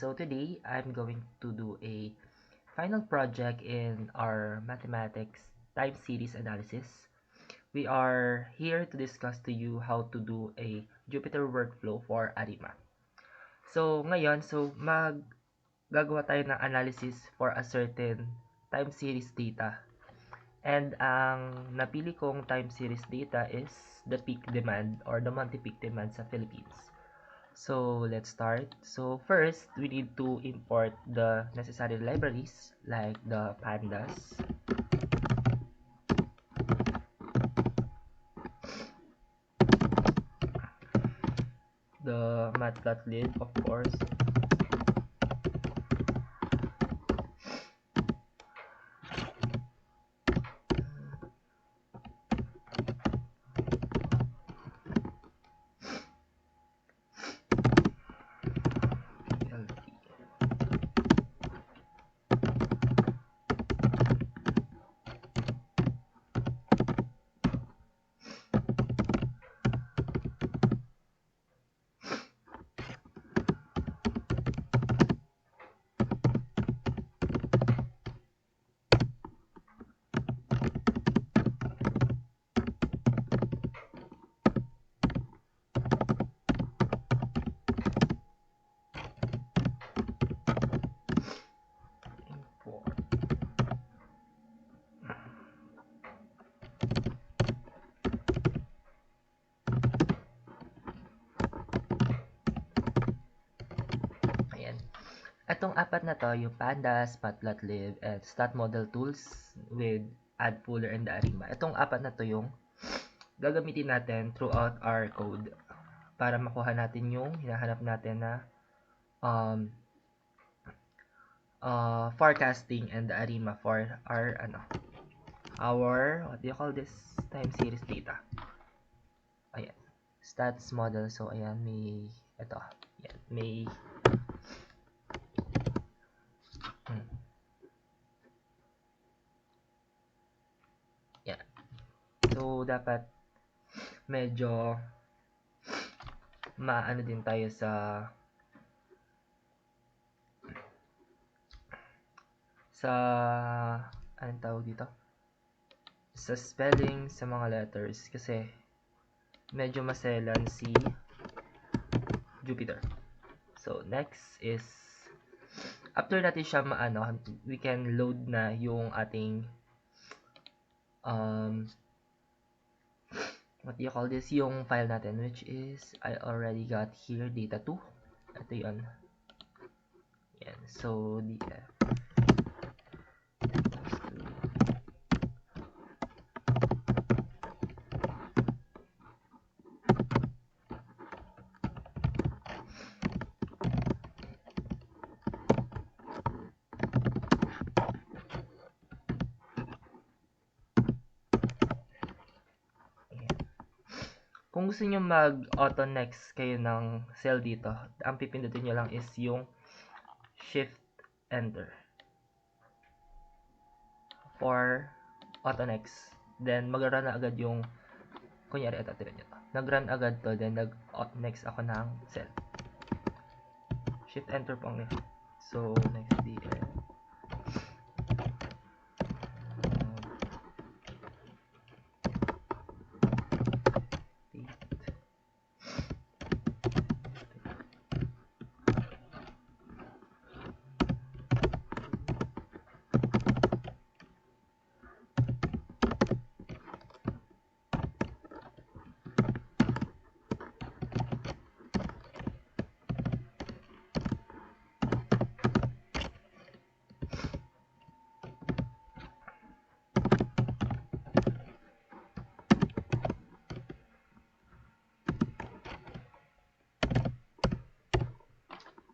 So today, I'm going to do a final project in our mathematics time series analysis. We are here to discuss to you how to do a Jupyter workflow for ARIMA. So ngayon, gagawa tayo ng analysis for a certain time series data. And ang napili kong time series data is the peak demand or the monthly peak demand sa Philippines. So let's start. So first, we need to import the necessary libraries like the pandas, the matplotlib, of course, import. Ayan. Itong apat na to, yung pandas, matplotlib, and stat model tools with addfuller and the ARIMA. Itong apat na to yung gagamitin natin throughout our code para makuha natin yung hinahanap natin na um, forecasting and the ARIMA for our what do you call this, time series data. Ayan, stats model. So ayan, may ito, ayan, may hmm, yan. So dapat medyo maano din tayo sa anong tawag dito, sa spelling sa mga letters kasi medyo maselan si Jupyter. So next is after natin siya maano, we can load na yung ating what do you call this, yung file natin, which is I already got here data2. Ito yun. Yan. So df kung gusto niyo mag-auto next kayo ng cell dito, ang pipindutin niyo lang is yung shift enter for auto next. Then mag-run na agad yung, kunyari ito, tira nyo to. Nag-run agad to, then nag-auto next ako ng cell. Shift enter po ang so next df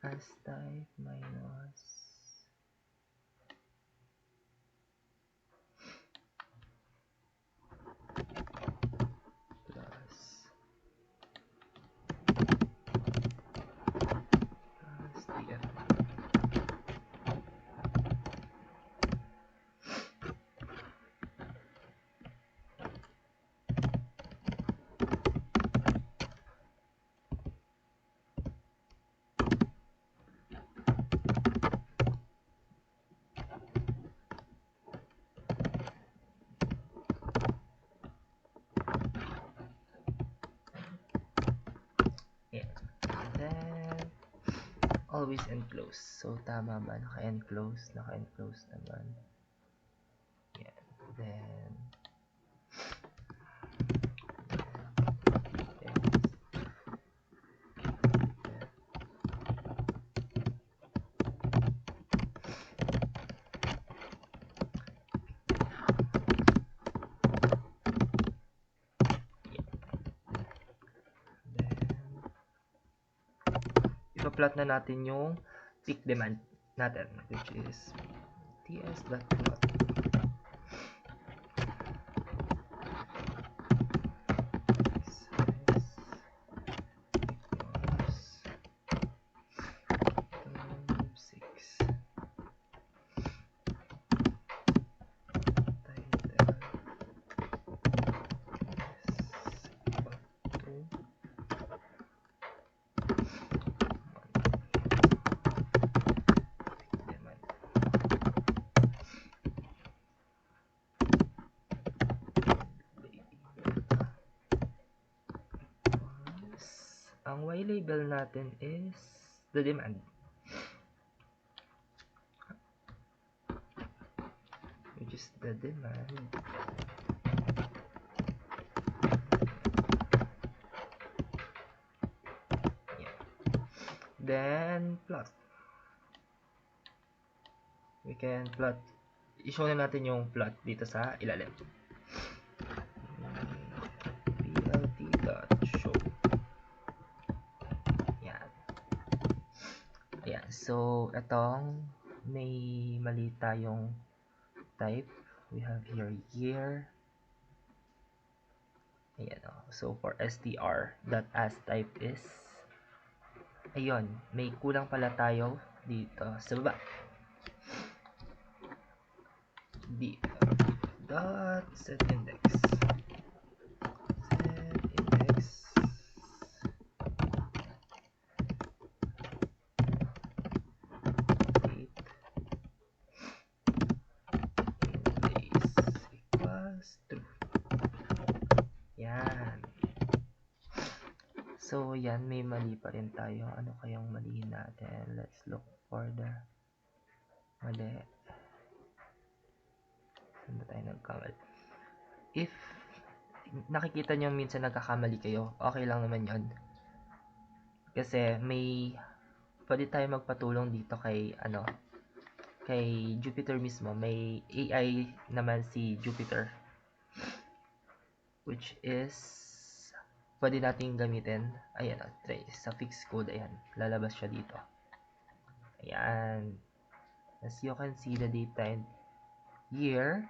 as type minus plus df. always enclose. So, tama ba? Naka-enclose. Naka-enclose naman. Yan. Then, ipa-plot na natin yung peak demand natin, which is ts.plot. Ang Y label natin is the demand, which is the demand. Yeah. Then plot. We can plot. I-show na natin yung plot dito sa ilalim. plt.show. Yan. Ayan. So, itong may mali tayong type. We have here year. Ayan o. So, for str.asType is ayun, may kulang pala tayo dito sa baba. Dito. Dot set index. Yan. So, yan. May mali pa rin tayo. Ano kayang mali natin? Let's look for the mali. Saan ba tayo nagkamali? If nakikita nyo minsan nagkakamali kayo, okay lang naman yon. Kasi may pwede tayo magpatulong dito kay kay Jupyter mismo. May AI naman si Jupyter, which is pwede nating gamitin. Ayan, try sa fixed code. Ayan, lalabas siya dito. Ayan. As you can see, the date and year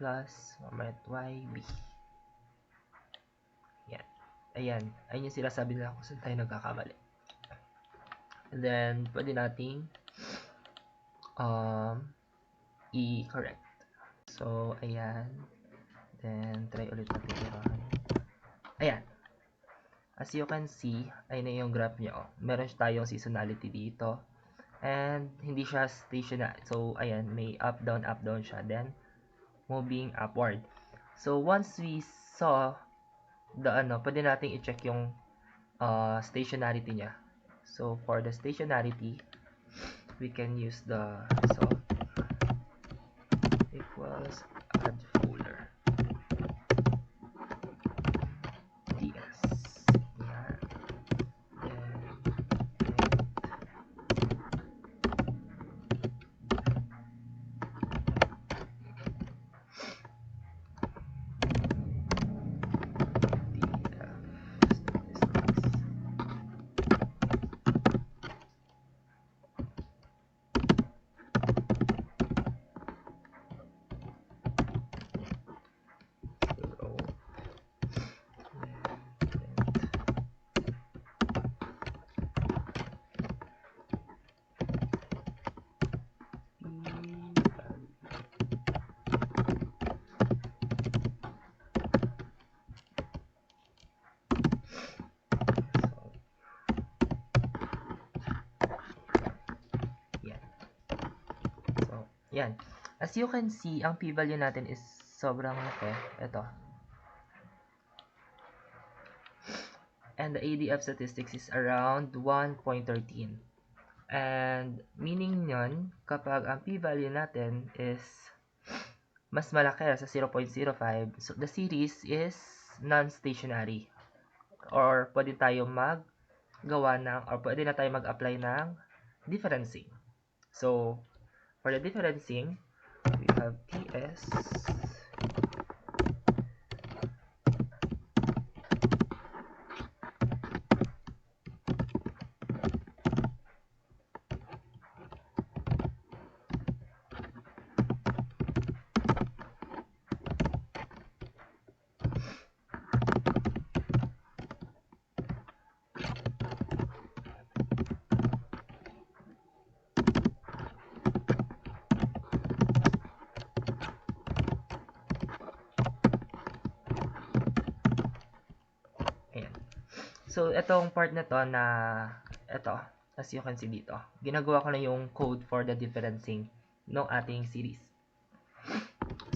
plus moment YB. Ayan. Ayan. Ayun yung sinasabi nila kung saan tayo nagkakamali. And then, pwede nating i-correct. So, ayan. Then, try ulit natin i-run. Ayan. As you can see, ayun na yung graph niya. Meron tayong seasonality dito. And, hindi siya stationary. So, ayan, may up, down siya. Then, moving upward. So, once we saw the pwede nating i-check yung stationarity niya. So, for the stationarity, we can use the result equals add folder. ts. Yan. Yan. As you can see, ang p-value natin is sobrang laki. Ito. and the ADF statistics is around 1.13. And meaning nyon, kapag ang p-value natin is mas malaki sa 0.05, so the series is non-stationary. Or pwede tayo pwede na tayo mag-apply ng differencing. So, for the differencing, we have TS So, itong part na to ito, as you can see dito, ginagawa ko na yung code for the differencing ng ating series.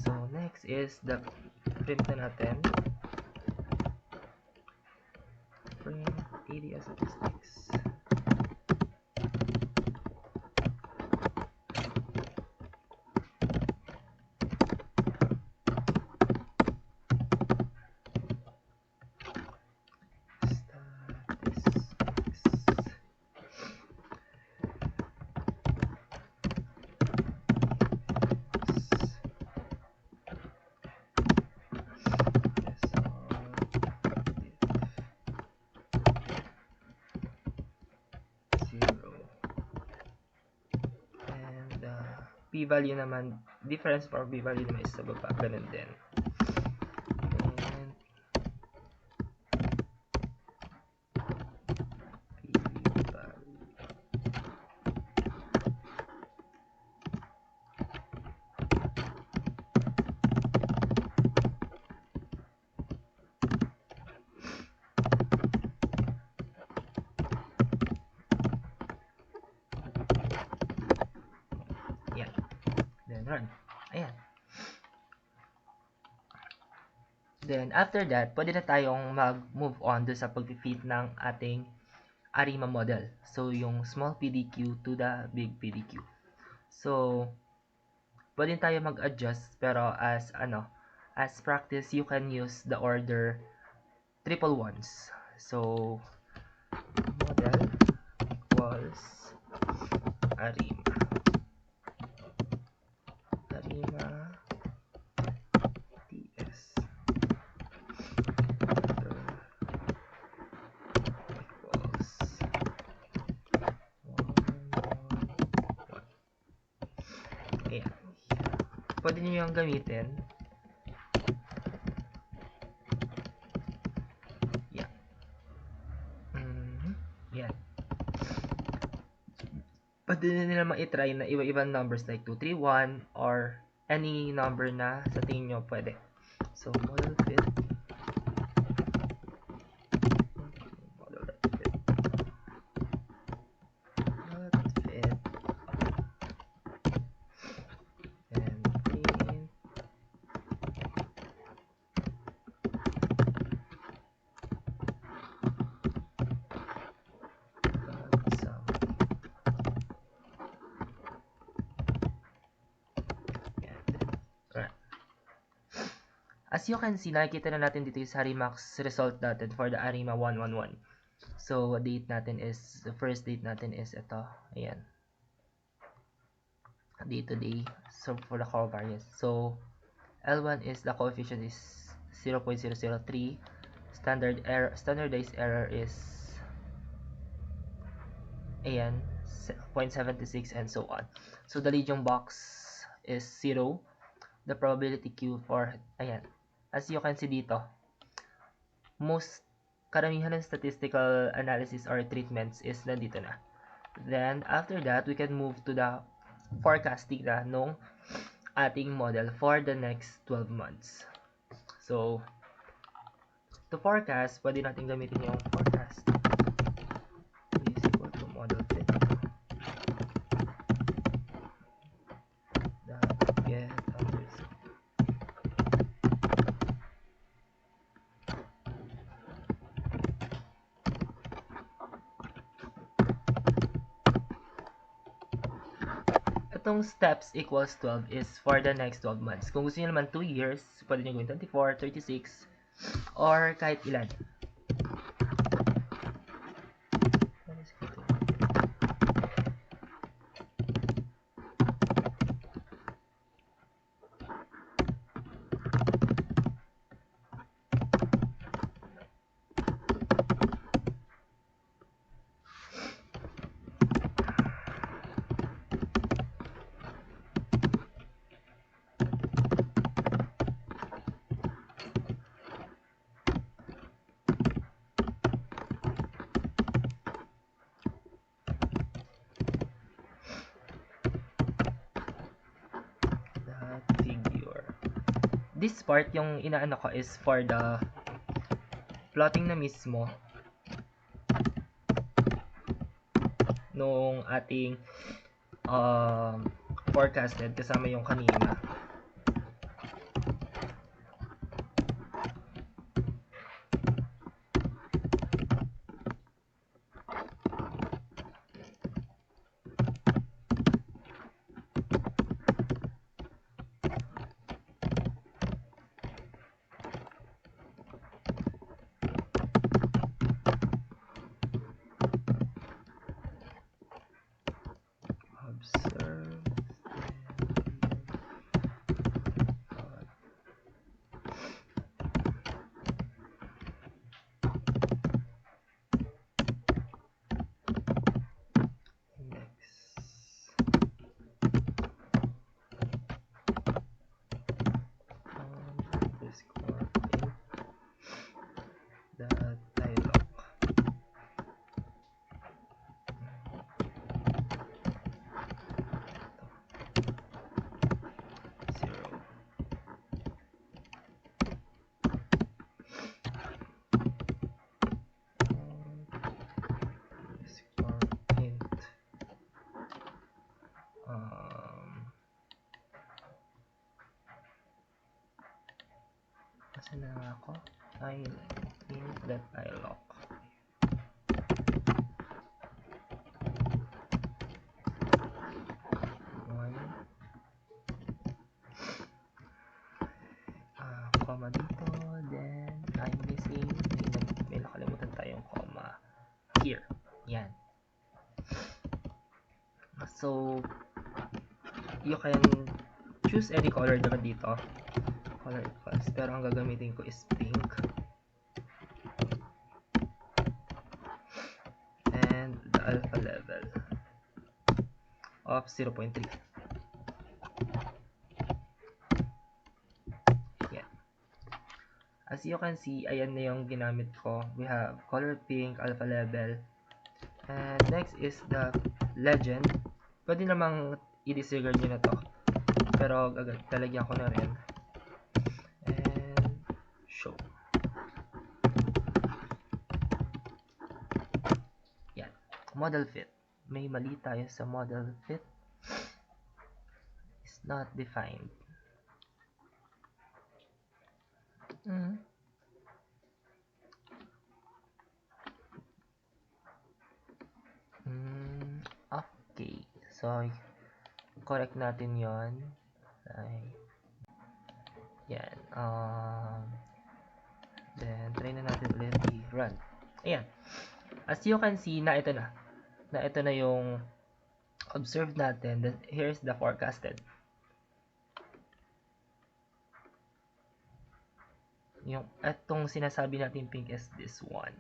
So, next is the print na natin. Print area statistics. P-value naman, difference for p-value naman is sa baba, ganun din. And p-value. Yan. Then run. Ayan. Then, after that, pwede na tayong mag-move on do sa pag-fit ng ating ARIMA model. So, yung small PDQ to the big PDQ. So, pwede tayo mag-adjust, pero as practice, you can use the order triple ones. So, model equals ARIMA. ARIMA pwede nyo yung gamitin. Yan. Yan. Pwede nyo naman i-try na iba-ibang numbers like 2, 3, 1 or any number na sa tingin nyo pwede. So, model fit. As you can see, nakikita na natin dito yung Harimax result natin for the ARIMA 111. So, the first date natin is ito. Ayan. Day-to-day. So, for the covariance. So, L1 is the coefficient is 0.003. Standardized error is ayan, 0.76 and so on. So, the Legion box is 0. The probability Q for, ayan. As you can see dito, karamihan ng statistical analysis or treatments is nandito na. Then, after that, we can move to the forecasting na nung ating model for the next 12 months. So, to forecast, pwede natin gamitin yung forecast. Is equal to model fit. Get etong steps equals 12 is for the next 12 months. Kung gusto niyo naman 2 years, pwede niyo gawin 24, 36, or kahit ilan. This part, yung inaano ko is for the plotting na mismo nung ating forecasted kasama yung kanina. Observe. Kasi na ako ay int that I lock. Comma dito, then I'm missing, may nakalimutan tayong comma here. Yan. So, you can choose any color naman dito. Color equals. Pero ang gagamitin ko is pink. And the alpha level of 0.3. Yeah. As you can see, ayan na yung ginamit ko. We have color pink, alpha level. And next is the legend. Pwede namang i-disregard nyo na to. Pero talagyan ko na rin. And show. Yan. Model fit. May mali tayo sa model fit. It's not defined. Okay. So, correct natin yon. Yan. Then, try na natin ulit i-run. Ayan. As you can see, na ito na. Na ito na yung observed natin. Here's the forecasted. Yung itong sinasabi natin pink is this one.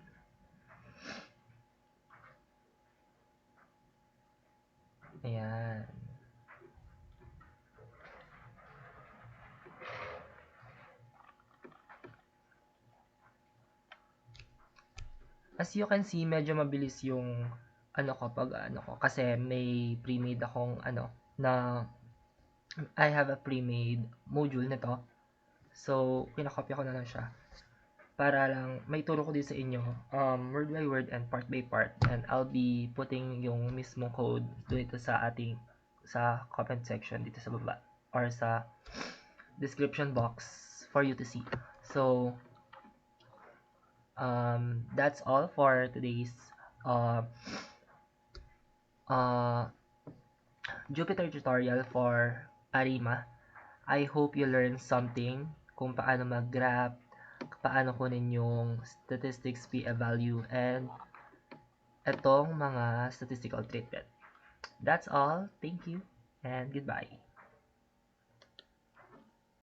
Ayan. As you can see, medyo mabilis yung kasi may pre-made akong na I have a pre-made module nito. So, kinakopya ko na lang siya. Para lang may turo ko din sa inyo word by word and part by part, and I'll be putting yung mismong code dito sa comment section dito sa baba or sa description box for you to see. So that's all for today's Jupyter tutorial for Arima. I hope you learned something kung paano mag-graph, paano kunin yung statistics p-value, and etong mga statistical treatment. That's all. Thank you and goodbye.